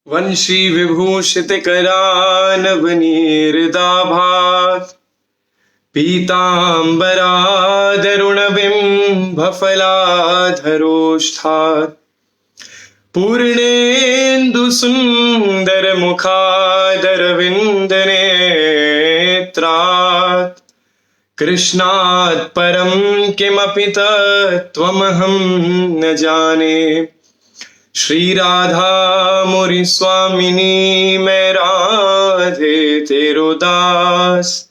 वंशी विभूषित करानवनीर्दाभात् पीताम्बरादरुणबिम्बफलाधरोष्ठात् पूर्णेन्दुसुन्दरमुखादरविन्दनेत्रात् कृष्णात् परं किमपि तत्त्वमहं न जाने। श्री राधा मोरी स्वामिनी मैं राधे तेरो दास,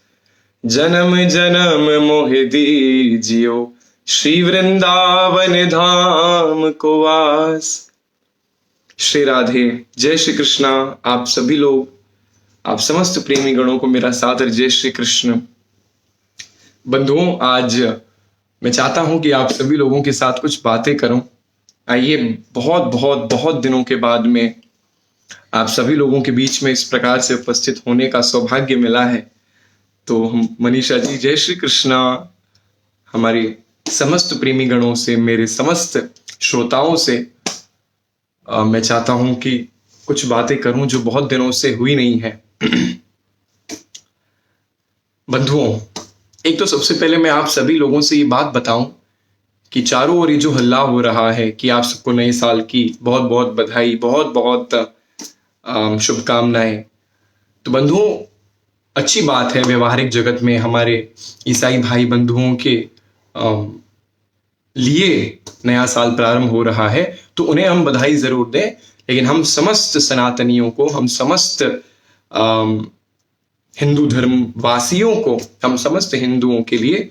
जन्म जन्म मोहि दीजियो श्री वृंदावन धाम को वास। श्री राधे, जय श्री कृष्णा। आप सभी लोग, आप समस्त प्रेमी गणों को मेरा सादर जय श्री कृष्ण। बंधुओं, आज मैं चाहता हूं कि आप सभी लोगों के साथ कुछ बातें करूं। आइए, बहुत बहुत बहुत दिनों के बाद में आप सभी लोगों के बीच में इस प्रकार से उपस्थित होने का सौभाग्य मिला है। तो हम मनीषा जी, जय श्री कृष्णा। हमारे समस्त प्रेमी गणों से, मेरे समस्त श्रोताओं से मैं चाहता हूं कि कुछ बातें करूं जो बहुत दिनों से हुई नहीं है। बंधुओं, एक तो सबसे पहले मैं आप सभी लोगों से ये बात बताऊं कि चारों ओर ये जो हल्ला हो रहा है कि आप सबको नए साल की बहुत बहुत बधाई, बहुत बहुत शुभकामनाएं। तो बंधुओं, अच्छी बात है, व्यवहारिक जगत में हमारे ईसाई भाई बंधुओं के लिए नया साल प्रारंभ हो रहा है, तो उन्हें हम बधाई जरूर दें। लेकिन हम समस्त सनातनियों को, हम समस्त हिंदू धर्म वासियों को, हम समस्त हिंदुओं के लिए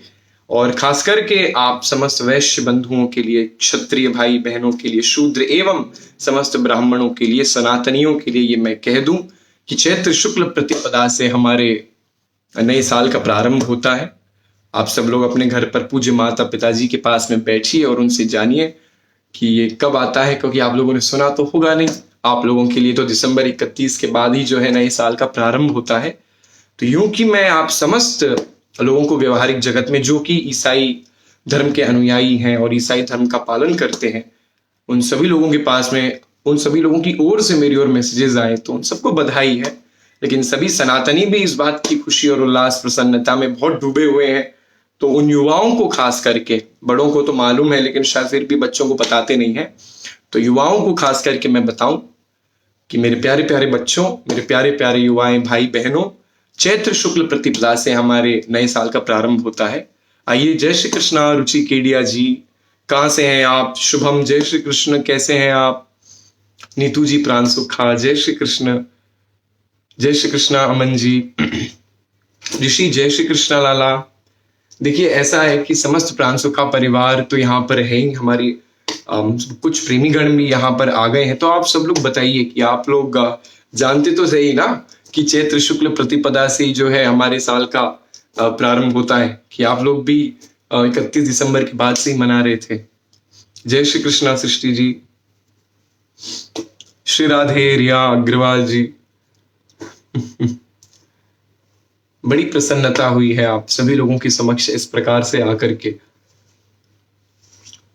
और खास करके आप समस्त वैश्य बंधुओं के लिए, क्षत्रिय भाई बहनों के लिए, शूद्र एवं समस्त ब्राह्मणों के लिए, सनातनियों के लिए ये मैं कह दूं कि चैत्र शुक्ल प्रतिपदा से हमारे नए साल का प्रारंभ होता है। आप सब लोग अपने घर पर पूज्य माता पिताजी के पास में बैठिए और उनसे जानिए कि ये कब आता है, क्योंकि आप लोगों ने सुना तो होगा नहीं। आप लोगों के लिए तो दिसंबर 31 के बाद ही जो है नए साल का प्रारंभ होता है। तो यूं कि मैं आप समस्त लोगों को व्यवहारिक जगत में, जो कि ईसाई धर्म के अनुयायी हैं और ईसाई धर्म का पालन करते हैं, उन सभी लोगों के पास में, उन सभी लोगों की ओर से मेरी ओर मैसेजेस आए तो उन सबको बधाई है। लेकिन सभी सनातनी भी इस बात की खुशी और उल्लास प्रसन्नता में बहुत डूबे हुए हैं। तो उन युवाओं को खास करके, बड़ों को तो मालूम है लेकिन शायद फिर भी बच्चों को बताते नहीं है, तो युवाओं को खास करके मैं बताऊं कि मेरे प्यारे प्यारे बच्चों, मेरे प्यारे प्यारे युवाएं, भाई बहनों, चैत्र शुक्ल प्रतिपदा से हमारे नए साल का प्रारंभ होता है। आइए, जय श्री कृष्णा। रुचि केडिया जी, कहाँ से हैं आप? शुभम, जय श्री कृष्ण, कैसे हैं आप? नीतू जी, प्रांशुखा, जय श्री कृष्ण। जय श्री कृष्णा अमन जी। ऋषि, जय श्री कृष्णा लाला। देखिए, ऐसा है कि समस्त प्रांशुखा परिवार तो यहाँ पर है ही, हमारी कुछ प्रेमीगण भी यहाँ पर आ गए हैं। तो आप सब लोग बताइए कि आप लोग जानते तो सही ना कि चैत्र शुक्ल प्रतिपदा से जो है हमारे साल का प्रारंभ होता है, कि आप लोग भी 31 दिसंबर के बाद से ही मना रहे थे। जय श्री कृष्णा सृष्टि जी। श्री राधे, रिया अग्रवाल जी। बड़ी प्रसन्नता हुई है आप सभी लोगों के समक्ष इस प्रकार से आकर के।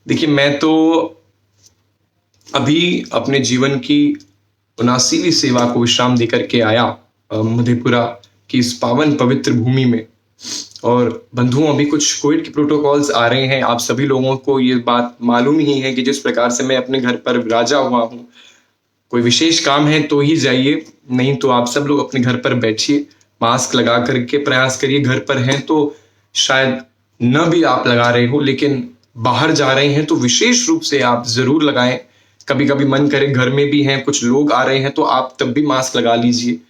देखिए, मैं तो अभी अपने जीवन की 79वीं सेवा को विश्राम देकर के आया मधेपुरा की इस पावन पवित्र भूमि में। और बंधुओं, अभी कुछ कोविड के प्रोटोकॉल्स आ रहे हैं। आप सभी लोगों को ये बात मालूम ही है कि जिस प्रकार से मैं अपने घर पर विराजा हुआ हूँ, कोई विशेष काम है तो ही जाइए, नहीं तो आप सब लोग अपने घर पर बैठिए, मास्क लगा करके प्रयास करिए। घर पर हैं तो शायद न भी आप लगा रहे हो, लेकिन बाहर जा रहे हैं तो विशेष रूप से आप जरूर लगाएं। कभी कभी मन करे, घर में भी हैं, कुछ लोग आ रहे हैं तो आप तब भी मास्क लगा लीजिए,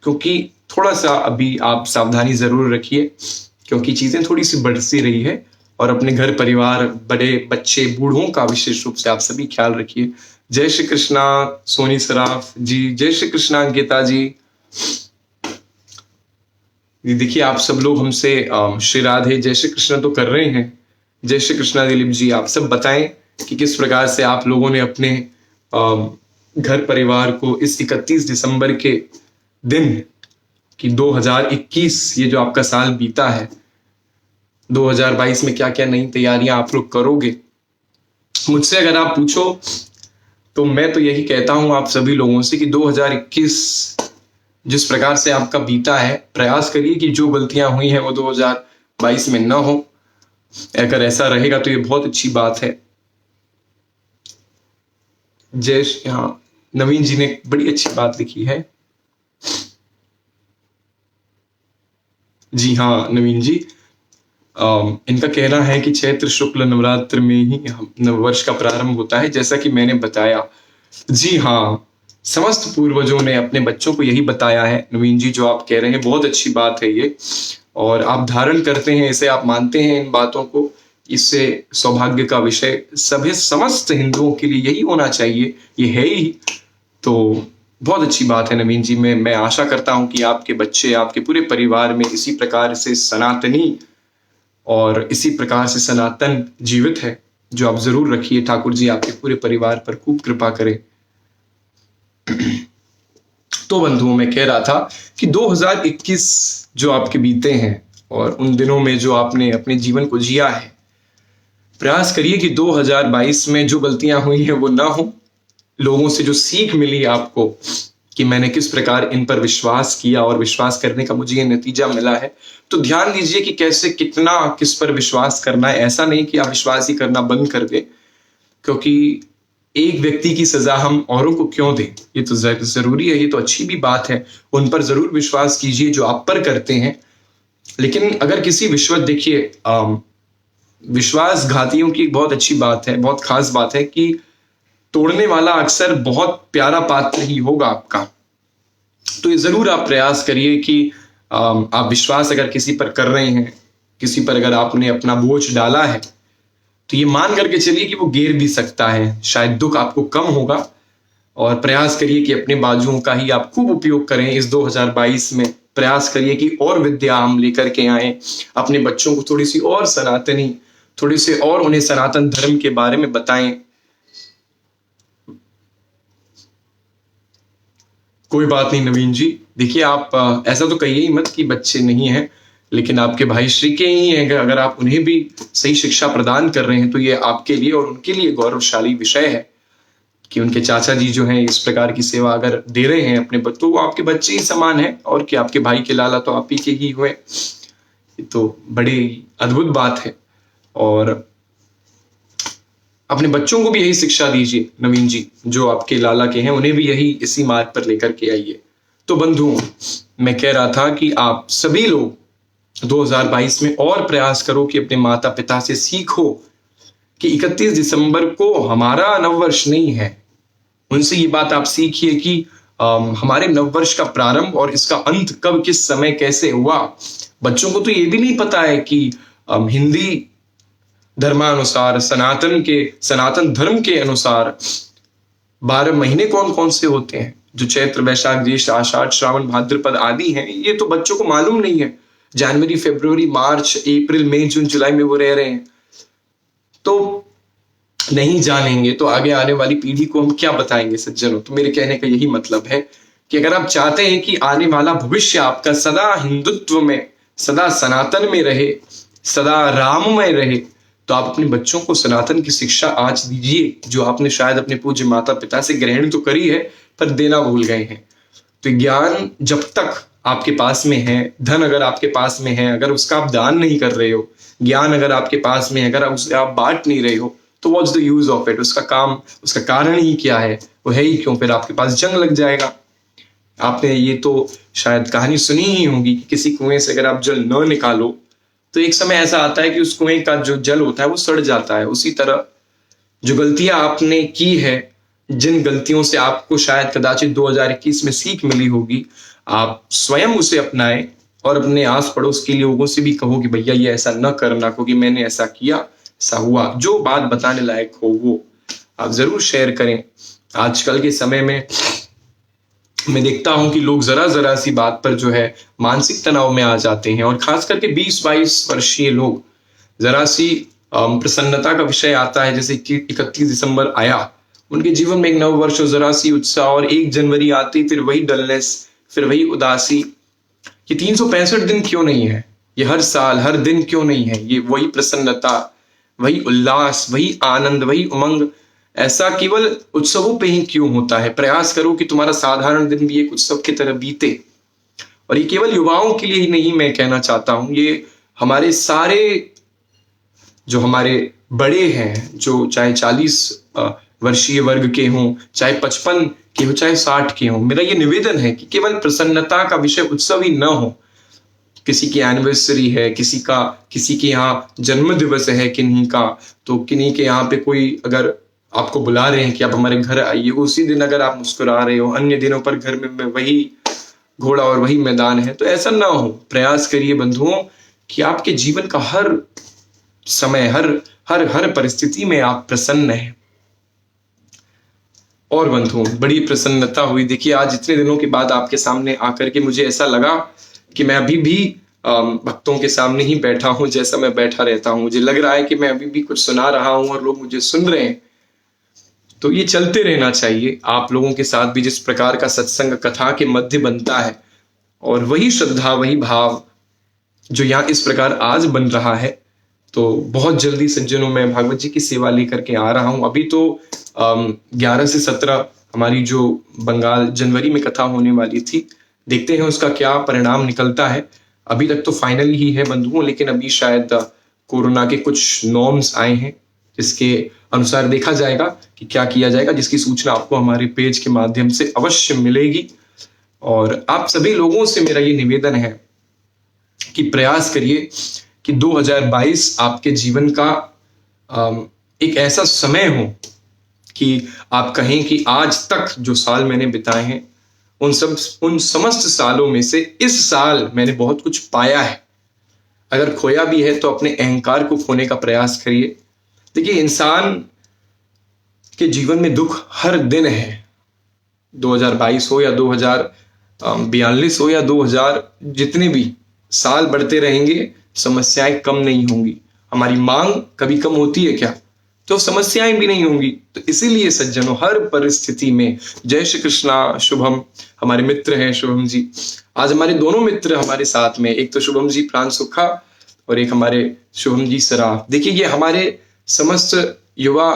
क्योंकि थोड़ा सा अभी आप सावधानी जरूर रखिए, क्योंकि चीजें थोड़ी सी बढ़ सी रही है। और अपने घर परिवार, बड़े बच्चे, बूढ़ों का विशेष रूप से आप सभी ख्याल रखिए। जय श्री कृष्णा सोनी सराफ जी। जय श्री कृष्णा गीता जी। देखिए, आप सब लोग हमसे श्री राधे, जय श्री कृष्ण तो कर रहे हैं। जय श्री कृष्णा दिलीप जी। आप सब बताएं कि किस प्रकार से आप लोगों ने अपने घर परिवार को इस 31 दिसंबर के दिन कि 2021, ये जो आपका साल बीता है, 2022 में क्या क्या नई तैयारियां आप लोग करोगे। मुझसे अगर आप पूछो तो मैं तो यही कहता हूं आप सभी लोगों से कि 2021 जिस प्रकार से आपका बीता है, प्रयास करिए कि जो गलतियां हुई हैं वो 2022 में ना हो। अगर ऐसा रहेगा तो ये बहुत अच्छी बात है। हाँ, नवीन जी ने बड़ी अच्छी बात लिखी है। जी हाँ नवीन जी, इनका कहना है कि चैत्र शुक्ल नवरात्र में ही नववर्ष का प्रारंभ होता है, जैसा कि मैंने बताया। जी हाँ, समस्त पूर्वजों ने अपने बच्चों को यही बताया है नवीन जी, जो आप कह रहे हैं बहुत अच्छी बात है ये, और आप धारण करते हैं इसे, आप मानते हैं इन बातों को। इससे सौभाग्य का विषय सभी समस्त हिंदुओं के लिए यही होना चाहिए, ये है ही। तो बहुत अच्छी बात है नवीन जी। मैं आशा करता हूं कि आपके बच्चे, आपके पूरे परिवार में इसी प्रकार से सनातनी और इसी प्रकार से सनातन जीवित है, जो आप जरूर रखिए। ठाकुर जी आपके पूरे परिवार पर खूब कृपा करें। तो बंधुओं, मैं कह रहा था कि 2021 जो आपके बीते हैं और उन दिनों में जो आपने अपने जीवन को जिया है, प्रयास करिए कि 2022 में जो गलतियां हुई हैं वो ना हो। लोगों से जो सीख मिली आपको कि मैंने किस प्रकार इन पर विश्वास किया और विश्वास करने का मुझे ये नतीजा मिला है, तो ध्यान दीजिए कि कैसे कितना किस पर विश्वास करना है। ऐसा नहीं कि आप विश्वास ही करना बंद कर दें, क्योंकि एक व्यक्ति की सजा हम औरों को क्यों दें, ये तो जरूरी है, ये तो अच्छी भी बात है। उन पर जरूर विश्वास कीजिए जो आप पर करते हैं, लेकिन अगर किसी देखिए विश्वासघातियों की बहुत अच्छी बात है, बहुत खास बात है कि तोड़ने वाला अक्सर बहुत प्यारा पात्र ही होगा आपका। तो ये जरूर आप प्रयास करिए कि आप विश्वास अगर किसी पर कर रहे हैं, किसी पर अगर आपने अपना बोझ डाला है, तो ये मान करके चलिए कि वो गिर भी सकता है, शायद दुख आपको कम होगा। और प्रयास करिए कि अपने बाजुओं का ही आप खूब उपयोग करें इस 2022 में। प्रयास करिए कि और विद्या हम लेकर के आए, अपने बच्चों को थोड़ी सी और सनातनी, थोड़ी सी और उन्हें सनातन धर्म के बारे में बताएं। कोई बात नहीं नवीन जी, देखिए आप ऐसा तो कहिए ही मत कि बच्चे नहीं हैं, लेकिन आपके भाई श्री के ही हैं। अगर आप उन्हें भी सही शिक्षा प्रदान कर रहे हैं तो ये आपके लिए और उनके लिए गौरवशाली विषय है कि उनके चाचा जी जो हैं इस प्रकार की सेवा अगर दे रहे हैं अपने बच्चों, तो वो आपके बच्चे ही समान है। और क्या, आपके भाई के लाला तो आप ही के ही हुए, तो बड़ी अद्भुत बात है। और अपने बच्चों को भी यही शिक्षा दीजिए नवीन जी, जो आपके लाला के हैं उन्हें भी यही इसी मार्ग पर लेकर के आइए। तो बंधुओं, मैं कह रहा था कि आप सभी लोग 2022 में और प्रयास करो कि अपने माता पिता से सीखो कि 31 दिसंबर को हमारा नववर्ष नहीं है। उनसे ये बात आप सीखिए कि हमारे नववर्ष का प्रारंभ और इसका अंत कब, किस समय, कैसे हुआ। बच्चों को तो ये भी नहीं पता है कि हिंदी धर्मानुसार, सनातन धर्म के अनुसार 12 महीने कौन कौन से होते हैं, जो चैत्र, वैशाख, ज्येष्ठ, आषाढ़, श्रावण, भाद्रपद आदि हैं। ये तो बच्चों को मालूम नहीं है। जनवरी, फरवरी, मार्च, अप्रैल, मई, जून, जुलाई में वो रह रहे हैं, तो नहीं जानेंगे तो आगे आने वाली पीढ़ी को हम क्या बताएंगे सज्जनों। तो मेरे कहने का यही मतलब है कि अगर आप चाहते हैं कि आने वाला भविष्य आपका सदा हिंदुत्व में, सदा सनातन में रहे, सदा राममय रहे, तो आप अपने बच्चों को सनातन की शिक्षा आज दीजिए, जो आपने शायद अपने पूज्य माता पिता से ग्रहण तो करी है पर देना भूल गए हैं। तो ज्ञान जब तक आपके पास में है, धन अगर आपके पास में है, अगर उसका आप दान नहीं कर रहे हो, ज्ञान अगर आपके पास में है, अगर उसे आप बांट नहीं रहे हो, तो what's the use of it. उसका काम, उसका कारण ही क्या है, वो है ही क्यों। फिर आपके पास जंग लग जाएगा। आपने ये तो शायद कहानी सुनी ही होगी कि किसी कुएं से अगर आप जल न निकालो तो एक समय ऐसा आता है कि उस कुएं का जो जल होता है वो सड़ जाता है। उसी तरह जो गलतियां आपने की है, जिन गलतियों से आपको शायद कदाचित 2021 में सीख मिली होगी, आप स्वयं उसे अपनाएं और अपने आस पड़ोस के लोगों से भी कहो कि भैया ये ऐसा न करना, क्योंकि मैंने ऐसा किया, ऐसा हुआ। जो बात बताने लायक हो वो आप जरूर शेयर करें। आजकल के समय में मैं देखता हूं कि लोग जरा सी बात पर जो है मानसिक तनाव में आ जाते हैं, और खास करके 20-22 वर्षीय लोग, जरा सी प्रसन्नता का विषय आता है, जैसे कि 31 दिसंबर आया, उनके जीवन में एक नव वर्ष, जरा सी उत्साह, और 1 जनवरी आती फिर वही डलनेस, फिर वही उदासी। ये 365 दिन क्यों नहीं है, ये हर साल हर दिन क्यों नहीं है, ये वही प्रसन्नता, वही उल्लास, वही आनंद, वही उमंग ऐसा केवल उत्सवों पे ही क्यों होता है? प्रयास करो कि तुम्हारा साधारण दिन भी एक उत्सव की तरह बीते। और ये केवल युवाओं के लिए ही नहीं मैं कहना चाहता हूं, ये हमारे सारे जो हमारे बड़े हैं, जो चाहे 40 वर्षीय वर्ग के हों, चाहे 55 के हो, चाहे 60 के हों, मेरा ये निवेदन है कि केवल प्रसन्नता का विषय उत्सव ही न हो। किसी की एनिवर्सरी है, किसी के यहाँ जन्म दिवस है किन्हीं का, तो किन्हीं के यहाँ पे कोई अगर आपको बुला रहे हैं कि आप हमारे घर आइए, उसी दिन अगर आप मुस्कुरा रहे हो, अन्य दिनों पर घर में वही घोड़ा और वही मैदान है, तो ऐसा ना हो। प्रयास करिए बंधुओं कि आपके जीवन का हर समय, हर हर हर परिस्थिति में आप प्रसन्न हैं। और बंधुओं, बड़ी प्रसन्नता हुई। देखिए, आज इतने दिनों के बाद आपके सामने आकर के मुझे ऐसा लगा कि मैं अभी भी भक्तों के सामने ही बैठा हूं, जैसा मैं बैठा रहता हूं। मुझे लग रहा है कि मैं अभी भी कुछ सुना रहा हूं और लोग मुझे सुन रहे हैं। तो ये चलते रहना चाहिए। आप लोगों के साथ भी जिस प्रकार का सत्संग कथा के मध्य बनता है, और वही श्रद्धा, वही भाव जो यहाँ इस प्रकार आज बन रहा है, तो बहुत जल्दी सज्जनों मैं भागवत जी की सेवा लेकर के आ रहा हूं। अभी तो 11 से 17 हमारी जो बंगाल जनवरी में कथा होने वाली थी, देखते हैं उसका क्या परिणाम निकलता है। अभी तक तो फाइनल ही है बंधुओं, लेकिन अभी शायद कोरोना के कुछ नॉर्म्स आए हैं, जिसके अनुसार देखा जाएगा कि क्या किया जाएगा, जिसकी सूचना आपको हमारे पेज के माध्यम से अवश्य मिलेगी। और आप सभी लोगों से मेरा ये निवेदन है कि प्रयास करिए कि 2022 आपके जीवन का एक ऐसा समय हो कि आप कहें कि आज तक जो साल मैंने बिताए हैं, उन समस्त सालों में से इस साल मैंने बहुत कुछ पाया है। अगर खोया भी है तो अपने अहंकार को खोने का प्रयास करिए। देखिए, इंसान के जीवन में दुख हर दिन है। 2022 हो या 2042 हो या 2000, जितने भी साल बढ़ते रहेंगे, समस्याएं कम नहीं होंगी। हमारी मांग कभी कम होती है क्या? तो समस्याएं भी नहीं होंगी। तो इसीलिए सज्जनों, हर परिस्थिति में जय श्री कृष्णा। शुभम हमारे मित्र हैं, शुभम जी। आज हमारे दोनों मित्र हमारे साथ में, एक तो शुभम जी प्राण सुखा और एक हमारे शुभम जी सराफ। देखिए, ये हमारे समस्त युवा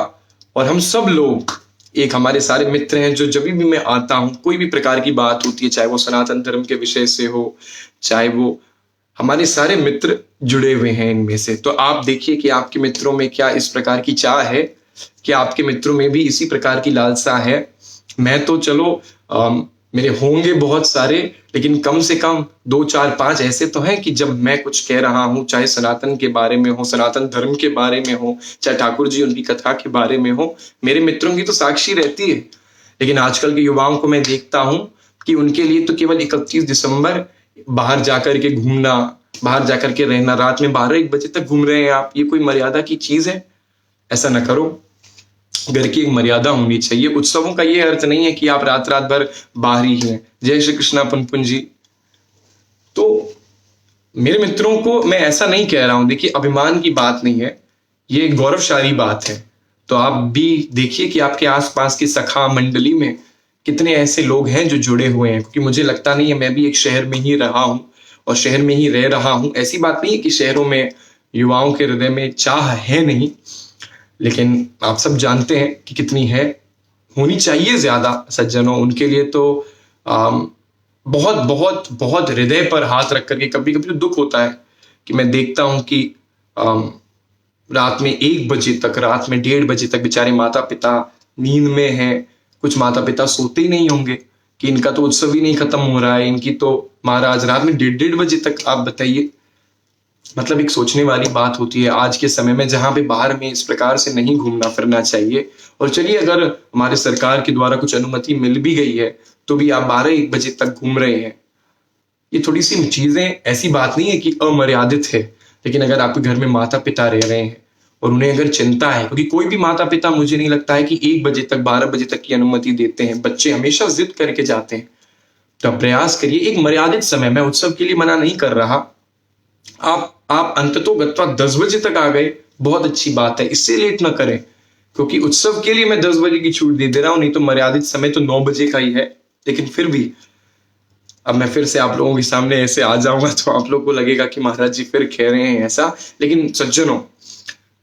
और हम सब लोग एक हमारे सारे मित्र हैं, जो जब भी मैं आता हूं, कोई भी प्रकार की बात होती है, चाहे वो सनातन धर्म के विषय से हो, चाहे वो, हमारे सारे मित्र जुड़े हुए हैं इनमें से। तो आप देखिए कि आपके मित्रों में क्या इस प्रकार की चाह है, कि आपके मित्रों में भी इसी प्रकार की लालसा है। मैं तो चलो मेरे होंगे बहुत सारे, लेकिन कम से कम 2, 4, 5 ऐसे तो हैं कि जब मैं कुछ कह रहा हूं, चाहे सनातन के बारे में हो, सनातन धर्म के बारे में हो, चाहे ठाकुर जी उनकी कथा के बारे में हो, मेरे मित्रों की तो साक्षी रहती है। लेकिन आजकल के युवाओं को मैं देखता हूं कि उनके लिए तो केवल 31 दिसंबर बाहर जाकर के घूमना, बाहर जाकर के रहना, रात में 12-1 बजे तक घूम रहे हैं आप, ये कोई मर्यादा की चीज है? ऐसा न करो। घर की एक मर्यादा होनी चाहिए। उत्सवों का ये अर्थ नहीं है कि आप रात रात भर बाहर ही हैं। जय श्री कृष्णा पुनपुन जी। तो मेरे मित्रों को मैं ऐसा नहीं कह रहा हूं, देखिए, अभिमान की बात नहीं है, ये एक गौरवशाली बात है। तो आप भी देखिए कि आपके आसपास की सखा मंडली में कितने ऐसे लोग हैं जो जुड़े हुए हैं, क्योंकि मुझे लगता नहीं है, मैं भी एक शहर में ही रहा हूं और शहर में ही रह रहा हूं। ऐसी बात नहीं है कि शहरों में युवाओं के हृदय में चाह है नहीं, लेकिन आप सब जानते हैं कि कितनी है, होनी चाहिए ज्यादा सज्जनों। उनके लिए तो बहुत बहुत बहुत हृदय पर हाथ रख करके, कभी कभी तो दुख होता है कि मैं देखता हूं कि रात में 1 बजे तक, रात में 1:30 बजे तक बेचारे माता पिता नींद में हैं। कुछ माता पिता सोते ही नहीं होंगे कि इनका तो उत्सव ही नहीं खत्म हो रहा है, इनकी तो महाराज रात में 1:30 बजे तक। आप बताइए, मतलब एक सोचने वाली बात होती है आज के समय में, जहां पे बाहर में इस प्रकार से नहीं घूमना फिरना चाहिए। और चलिए, अगर हमारे सरकार के द्वारा कुछ अनुमति मिल भी गई है, तो भी आप 12-1 बजे तक घूम रहे हैं। ये थोड़ी सी चीजें, ऐसी बात नहीं है कि अमर्यादित है, लेकिन अगर आपके घर में माता पिता रह रहे हैं और उन्हें अगर चिंता है, क्योंकि कोई भी माता पिता मुझे नहीं लगता है कि 1 बजे तक, 12 बजे तक की अनुमति देते हैं। बच्चे हमेशा जिद करके जाते हैं। तो आप प्रयास करिए एक मर्यादित समय। मैं उत्सव के लिए मना नहीं कर रहा, आप अंततोगत्वा 10 बजे तक आ गए, बहुत अच्छी बात है, इससे लेट ना करें, क्योंकि उत्सव के लिए मैं 10 बजे की छूट दे रहा हूं, नहीं तो मर्यादित समय तो 9 बजे का ही है। लेकिन फिर भी अब मैं फिर से आप लोगों के सामने ऐसे आ जाऊंगा तो आप लोगों को लगेगा कि महाराज जी फिर कह रहे हैं ऐसा। लेकिन सज्जनों,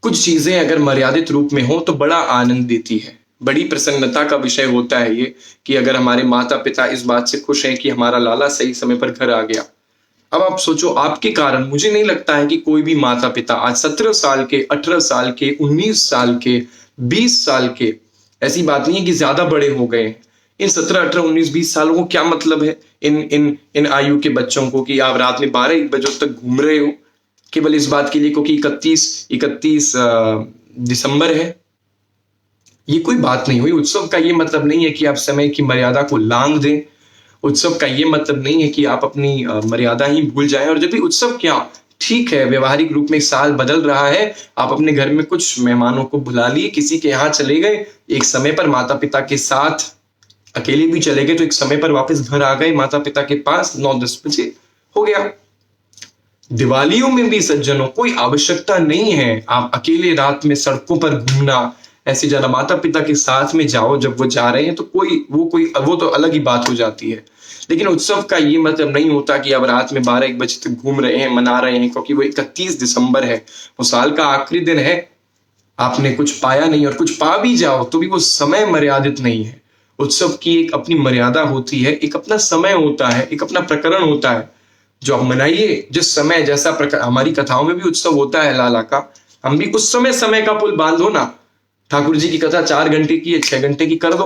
कुछ चीजें अगर मर्यादित रूप में हो तो बड़ा आनंद देती है। बड़ी प्रसन्नता का विषय होता है ये कि अगर हमारे माता पिता इस बात से खुश हैं कि हमारा लाला सही समय पर घर आ गया। अब आप सोचो, आपके कारण मुझे नहीं लगता है कि कोई भी माता पिता आज 17 साल के, 18 साल के, 19 साल के, 20 साल के, ऐसी बात नहीं है कि ज्यादा बड़े हो गए। इन 17, 18, 19, 20 सालों को क्या मतलब है इन इन इन आयु के बच्चों को कि आप रात में 12-1 बजे तक घूम रहे हो केवल इस बात के लिए क्योंकि 31 दिसंबर है। ये कोई बात नहीं हुई। उत्सव का ये मतलब नहीं है कि आप समय की मर्यादा को लांघ दें। उत्सव का ये मतलब नहीं है कि आप अपनी मर्यादा ही भूल जाएं। और जब भी उत्सव क्या, ठीक है, व्यवहारिक रूप में साल बदल रहा है, आप अपने घर में कुछ मेहमानों को बुला लिए, किसी के यहाँ चले गए, एक समय पर माता पिता के साथ, अकेले भी चले गए तो एक समय पर वापस घर आ गए माता पिता के पास 9-10 बजे, हो गया। दिवालियों में भी सज्जनों कोई आवश्यकता नहीं है आप अकेले रात में सड़कों पर घूमना। ऐसे ज्यादा माता पिता के साथ में जाओ, जब वो जा रहे हैं तो वो तो अलग ही बात हो जाती है। लेकिन उत्सव का ये मतलब नहीं होता कि अब रात में 12-1 बजे तक घूम रहे हैं, मना रहे हैं, क्योंकि वो 31 दिसंबर है, वो साल का आखिरी दिन है। आपने कुछ पाया नहीं, और कुछ पा भी जाओ तो भी वो समय मर्यादित नहीं है। उत्सव की एक अपनी मर्यादा होती है, एक अपना समय होता है, एक अपना प्रकरण होता है जो आप मनाइए जिस समय जैसा प्रकार। हमारी कथाओं में भी उत्सव होता है लाला का, हम भी उस समय का पुल बांधो ना। ठाकुर जी की कथा 4 घंटे की है, 6 घंटे की कर दो।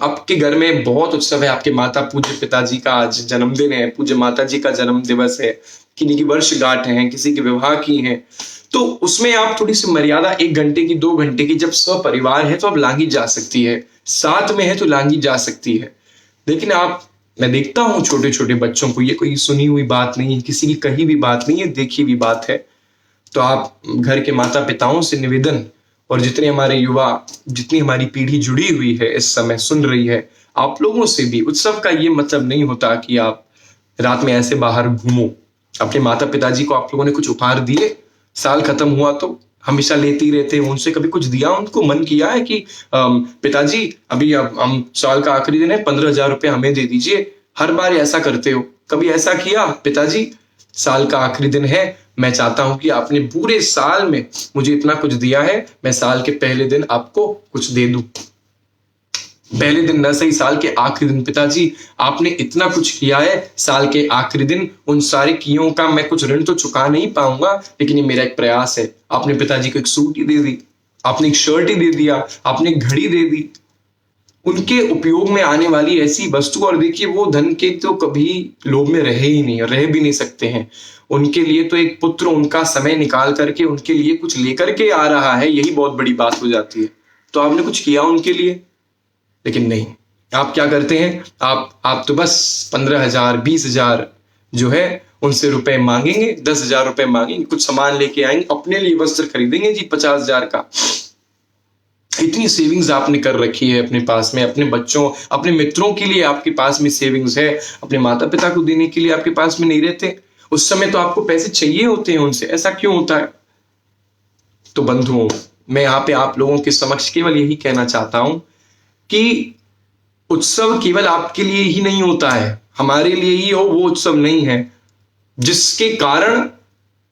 आपके घर में बहुत उत्सव है, आपके माता पूज्य पिताजी का आज जन्मदिन है, पूज्य माता जी का जन्म दिवस है, किन्हीं की वर्षगांठ है, किसी के विवाह की है, तो उसमें आप थोड़ी सी मर्यादा 1 घंटे की, 2 घंटे की, जब सपरिवार है तो अब लांघी जा सकती है, साथ में है तो लांघी जा सकती है। लेकिन मैं देखता हूं छोटे छोटे बच्चों को, ये कोई सुनी हुई बात नहीं है, किसी की कही भी बात नहीं है, देखी हुई बात है। तो आप घर के माता पिताओं से निवेदन, और जितने हमारे युवा, जितनी हमारी पीढ़ी जुड़ी हुई है इस समय सुन रही है, आप लोगों से भी, उत्सव का ये मतलब नहीं होता कि आप रात में ऐसे बाहर घूमो। अपने माता पिताजी को आप लोगों ने कुछ उपहार दिए, साल खत्म हुआ तो हमेशा लेते ही रहते हैं, उनसे कभी कुछ दिया, उनको मन किया है कि पिताजी अभी हम साल का आखिरी दिन है, 15,000 रुपये हमें दे दीजिए। हर बार ऐसा करते हो, कभी ऐसा किया पिताजी साल का आखिरी दिन है, मैं चाहता हूं कि आपने पूरे साल में मुझे इतना कुछ दिया है, मैं साल के पहले दिन आपको कुछ दे दूं। पहले दिन न सही, साल के आखिरी दिन, पिताजी आपने इतना कुछ किया है, साल के आखिरी दिन उन सारे कियों का मैं कुछ ऋण तो चुका नहीं पाऊंगा, लेकिन ये मेरा एक प्रयास है। आपने पिताजी को एक सूट ही दे दी, आपने एक शर्ट ही दे दिया, आपने एक घड़ी दे दी, उनके उपयोग में आने वाली ऐसी वस्तु। और देखिए, वो धन के तो कभी लोभ में रहे ही नहीं, रह भी नहीं सकते हैं। उनके लिए तो एक पुत्र उनका समय निकाल करके उनके लिए कुछ लेकर के आ रहा है, यही बहुत बड़ी बात हो जाती है। तो आपने कुछ किया उनके लिए, लेकिन नहीं, आप क्या करते हैं, आप तो बस 15,000, 20,000 जो है उनसे रुपए मांगेंगे, 10,000 रुपए मांगेंगे, कुछ सामान लेके आएंगे, अपने लिए वस्त्र खरीदेंगे जी 50,000 का। इतनी सेविंग्स आपने कर रखी है अपने पास में, अपने बच्चों, अपने मित्रों के लिए आपके पास में सेविंग्स है, अपने माता पिता को देने के लिए आपके पास में नहीं रहते। उस समय तो आपको पैसे चाहिए होते हैं उनसे, ऐसा क्यों होता है? तो बंधुओं, मैं यहाँ पे आप लोगों के समक्ष केवल यही कहना चाहता हूं कि उत्सव केवल आपके लिए ही नहीं होता है, हमारे लिए ही हो वो उत्सव नहीं है। जिसके कारण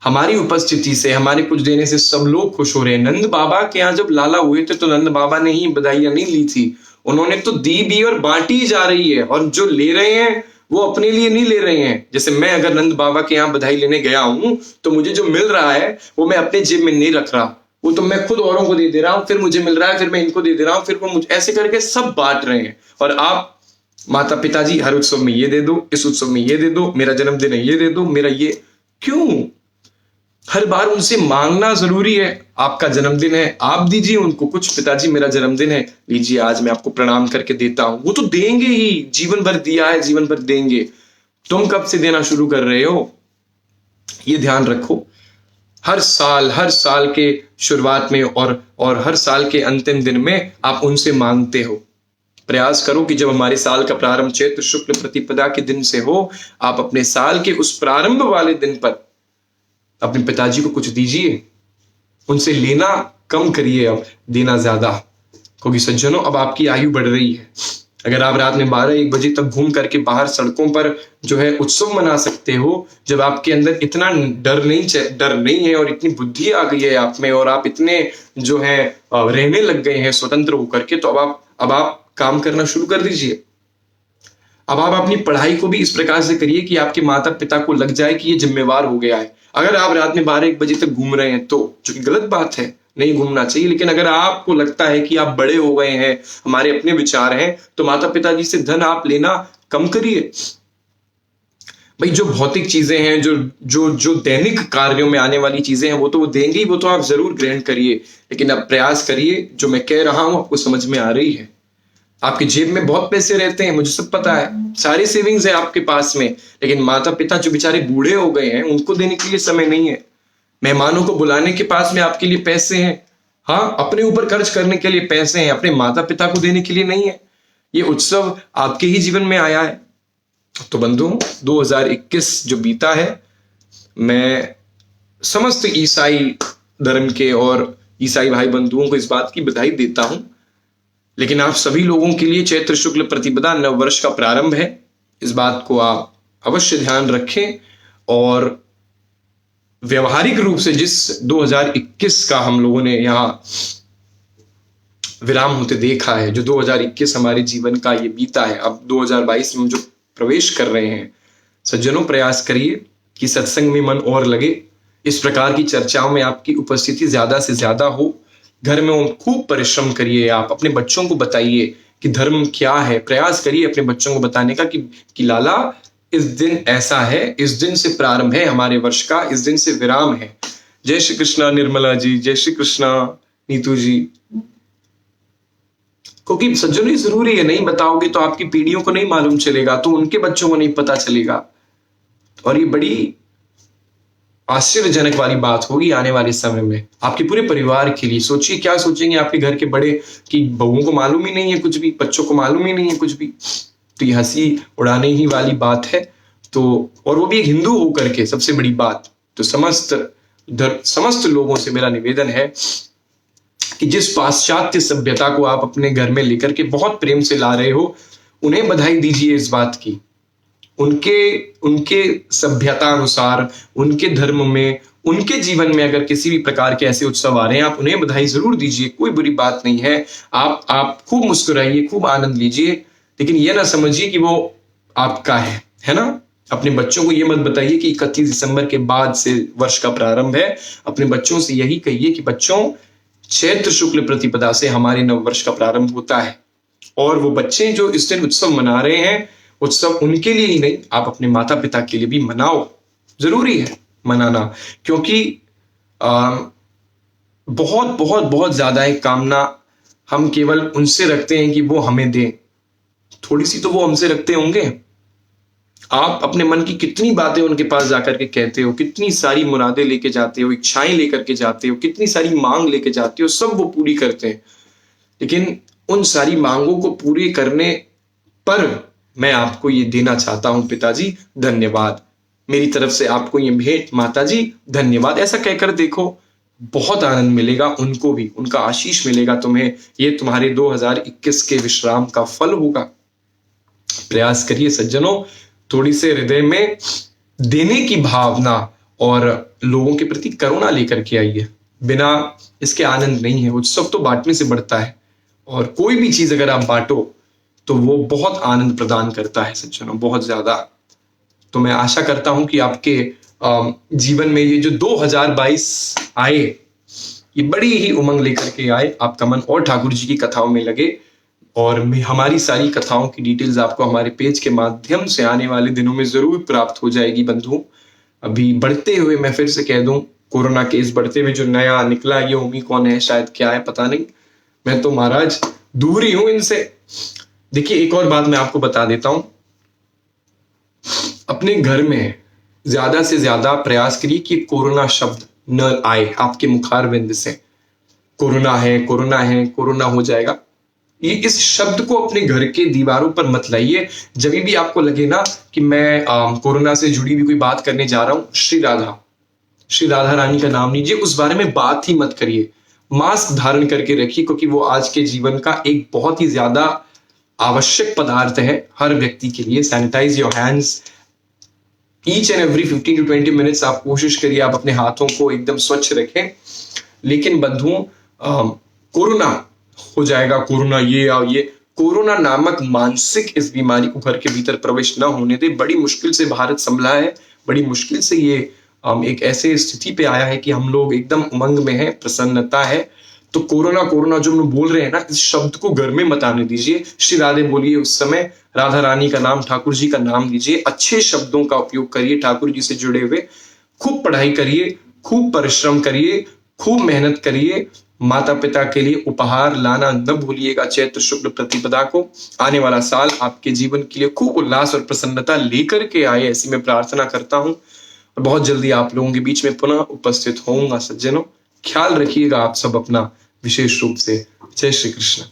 हमारी उपस्थिति से, हमारे कुछ देने से सब लोग खुश हो रहे हैं। नंद बाबा के यहाँ जब लाला हुए थे तो नंद बाबा ने ही बधाइयां नहीं ली थी, उन्होंने तो दी भी और बांटी जा रही है। और जो ले रहे हैं वो अपने लिए नहीं ले रहे हैं। जैसे मैं अगर नंद बाबा के यहाँ बधाई लेने गया हूं तो मुझे जो मिल रहा है वो मैं अपने जेब में नहीं रख रहा, वो तो मैं खुद औरों को दे रहा हूं, फिर मुझे मिल रहा है, फिर मैं इनको दे रहा हूं, फिर वो मुझे, ऐसे करके सब बांट रहे हैं। और आप माता पिताजी हर उत्सव में ये दे दो, इस उत्सव में ये दे दो, मेरा जन्मदिन है ये दे दो, मेरा ये, क्यों हर बार उनसे मांगना जरूरी है? आपका जन्मदिन है, आप दीजिए उनको कुछ, पिताजी मेरा जन्मदिन है, लीजिए आज मैं आपको प्रणाम करके देता हूं। वो तो देंगे ही, जीवन भर दिया है, जीवन भर देंगे। तुम कब से देना शुरू कर रहे हो, ये ध्यान रखो। हर साल के शुरुआत में और हर साल के अंतिम दिन में आप उनसे मांगते हो। प्रयास करो कि जब हमारे साल का प्रारंभ चैत्र शुक्ल प्रतिपदा के दिन से हो, आप अपने साल के उस प्रारंभ वाले दिन पर अपने पिताजी को कुछ दीजिए। उनसे लेना कम करिए, अब देना ज्यादा। क्योंकि सज्जनों, अब आपकी आयु बढ़ रही है, अगर आप रात में 12-1 बजे तक घूम करके बाहर सड़कों पर जो है उत्सव मना सकते हो, जब आपके अंदर इतना डर नहीं है और इतनी बुद्धि आ गई है आप में, और आप इतने जो है रहने लग गए हैं स्वतंत्र होकर के, तो अब आप काम करना शुरू कर दीजिए। अब आप अपनी पढ़ाई को भी इस प्रकार से करिए कि आपके माता पिता को लग जाए कि ये जिम्मेवार हो गया है। अगर आप रात में 12-1 बजे तक घूम रहे हैं तो, जो कि गलत बात है, नहीं घूमना चाहिए, लेकिन अगर आपको लगता है कि आप बड़े हो गए हैं, हमारे अपने विचार हैं, तो माता पिताजी से धन आप लेना कम करिए। भाई जो भौतिक चीजें हैं, जो जो जो दैनिक कार्यों में आने वाली चीजें हैं, वो तो वो देंगे ही, वो तो आप जरूर ग्रहण करिए, लेकिन अब प्रयास करिए, जो मैं कह रहा हूं आपको समझ में आ रही है। आपकी जेब में बहुत पैसे रहते हैं, मुझे सब पता है, सारी सेविंग्स है आपके पास में, लेकिन माता पिता जो बेचारे बूढ़े हो गए हैं, उनको देने के लिए समय नहीं है। मेहमानों को बुलाने के पास में आपके लिए पैसे हैं, हाँ, अपने ऊपर खर्च करने के लिए पैसे हैं, अपने माता पिता को देने के लिए नहीं है। ये उत्सव आपके ही जीवन में आया है। तो बंधुओं, 2021 जो बीता है, मैं समस्त ईसाई धर्म के और ईसाई भाई बंधुओं को इस बात की बधाई देता हूं, लेकिन आप सभी लोगों के लिए चैत्र शुक्ल प्रतिपदा नव वर्ष का प्रारंभ है। इस बात को आप अवश्य ध्यान रखें, और व्यवहारिक रूप से जिस 2021 का हम लोगों ने यहां विराम होते देखा है, जो 2021 हमारे जीवन का ये बीता है, अब 2022 में जो प्रवेश कर रहे हैं, सज्जनों प्रयास करिए कि सत्संग में मन और लगे, इस प्रकार की चर्चाओं में आपकी उपस्थिति ज्यादा से ज्यादा हो। घर में खूब परिश्रम करिए, आप अपने बच्चों को बताइए कि धर्म क्या है, प्रयास करिए अपने बच्चों को बताने का कि लाला इस दिन ऐसा है, इस दिन से प्रारंभ है हमारे वर्ष का, इस दिन से विराम है। जय श्री कृष्णा निर्मला जी, जय श्री कृष्णा नीतू जी। क्योंकि सज्जनों ये जरूरी है, नहीं बताओगे तो आपकी पीढ़ियों को नहीं मालूम चलेगा, तो उनके बच्चों को नहीं पता चलेगा, और ये बड़ी आश्चर्यजनक वाली बात होगी आने वाले समय में आपके पूरे परिवार के लिए। सोचिए क्या सोचेंगे आपके घर के बड़े कि बहुओं को मालूम ही नहीं है कुछ भी, बच्चों को मालूम ही नहीं है कुछ भी। तो ये हंसी उड़ाने ही वाली बात है। तो और वो भी एक हिंदू होकर के, सबसे बड़ी बात। तो समस्त लोगों से मेरा निवेदन है कि जिस पाश्चात्य सभ्यता को आप अपने घर में लेकर के बहुत प्रेम से ला रहे हो, उन्हें बधाई दीजिए इस बात की। उनके सभ्यता अनुसार, उनके धर्म में, उनके जीवन में अगर किसी भी प्रकार के ऐसे उत्सव आ रहे हैं, आप उन्हें बधाई जरूर दीजिए, कोई बुरी बात नहीं है। आप खूब मुस्कुराइए, खूब आनंद लीजिए, लेकिन यह ना समझिए कि वो आपका है ना। अपने बच्चों को यह मत बताइए कि 31 दिसंबर के बाद से वर्ष का प्रारंभ है। अपने बच्चों से यही कहिए कि बच्चों, चैत्र शुक्ल प्रतिपदा से हमारे नव वर्ष का प्रारंभ होता है, और वो बच्चे जो इस दिन उत्सव मना रहे हैं, उत्सव उनके लिए ही नहीं, आप अपने माता पिता के लिए भी मनाओ। जरूरी है मनाना, क्योंकि बहुत बहुत बहुत ज्यादा एक कामना हम केवल उनसे रखते हैं कि वो हमें दें, थोड़ी सी तो वो हमसे रखते होंगे। आप अपने मन की कितनी बातें उनके पास जाकर के कहते हो, कितनी सारी मुरादें लेके जाते हो, इच्छाएं लेकर के जाते हो, कितनी सारी मांग लेके जाते हो, सब वो पूरी करते हैं। लेकिन उन सारी मांगों को पूरी करने पर मैं आपको ये देना चाहता हूं, पिताजी धन्यवाद, मेरी तरफ से आपको ये भेंट, माताजी धन्यवाद। ऐसा कहकर देखो, बहुत आनंद मिलेगा उनको भी, उनका आशीष मिलेगा तुम्हें। ये तुम्हारे 2021 के विश्राम का फल होगा। प्रयास करिए सज्जनों, थोड़ी से हृदय में देने की भावना और लोगों के प्रति करुणा लेकर के आइए। बिना इसके आनंद नहीं है। उत्सव तो बांटने से बढ़ता है, और कोई भी चीज अगर आप बांटो तो वो बहुत आनंद प्रदान करता है सज्जनों, बहुत ज्यादा। तो मैं आशा करता हूं कि आपके जीवन में ये जो 2022 आए, ये बड़ी ही उमंग लेकर के आए, आपका मन और ठाकुर जी की कथाओं में लगे। और हमारी सारी कथाओं की डिटेल्स आपको हमारे पेज के माध्यम से आने वाले दिनों में जरूर प्राप्त हो जाएगी बंधुओं। अभी बढ़ते हुए मैं फिर से कह दूं, कोरोना केस बढ़ते हुए जो नया निकला, ये ओमिक्रॉन है शायद, क्या है पता नहीं, मैं तो महाराज दूर ही हूं इनसे। देखिए एक और बात मैं आपको बता देता हूं, अपने घर में ज्यादा से ज्यादा प्रयास करिए कि कोरोना शब्द न आए आपके मुखारविंद से। कोरोना है, कोरोना है, कोरोना हो जाएगा, ये इस शब्द को अपने घर के दीवारों पर मत लाइए। जब भी आपको लगे ना कि मैं कोरोना से जुड़ी हुई कोई बात करने जा रहा हूं, श्री राधा रानी का नाम लीजिए, उस बारे में बात ही मत करिए। मास्क धारण करके रखिए, क्योंकि वो आज के जीवन का एक बहुत ही ज्यादा आवश्यक पदार्थ है हर व्यक्ति के लिए। Sanitize your hands each and every 15 to 20 minutes. आप कोशिश करिए आप अपने हाथों को एकदम स्वच्छ रखें। लेकिन बंधुओं, कोरोना हो जाएगा, कोरोना ये कोरोना नामक मानसिक इस बीमारी को घर के भीतर प्रवेश न होने दे। बड़ी मुश्किल से भारत संभला है, बड़ी मुश्किल से ये एक ऐसे स्थिति पे आया है कि हम लोग एकदम उमंग में हैं, प्रसन्नता है। तो कोरोना कोरोना जो हम बोल रहे हैं ना, इस शब्द को घर में मत आने दीजिए। श्री राधे बोलिए उस समय, राधा रानी का नाम, ठाकुर जी का नाम लीजिए, अच्छे शब्दों का उपयोग करिए, ठाकुर जी से जुड़े हुए। खूब पढ़ाई करिए, खूब परिश्रम करिए, खूब मेहनत करिए। माता पिता के लिए उपहार लाना न भूलिएगा चैत्र शुक्ल प्रतिपदा को। आने वाला साल आपके जीवन के लिए खूब उल्लास और प्रसन्नता लेकर के आए, ऐसी मैं प्रार्थना करता हूं। और बहुत जल्दी आप लोगों के बीच में पुनः उपस्थित होऊंगा। सज्जनों, ख्याल रखिएगा आप सब अपना, विशेष रूप से। जय श्री कृष्ण।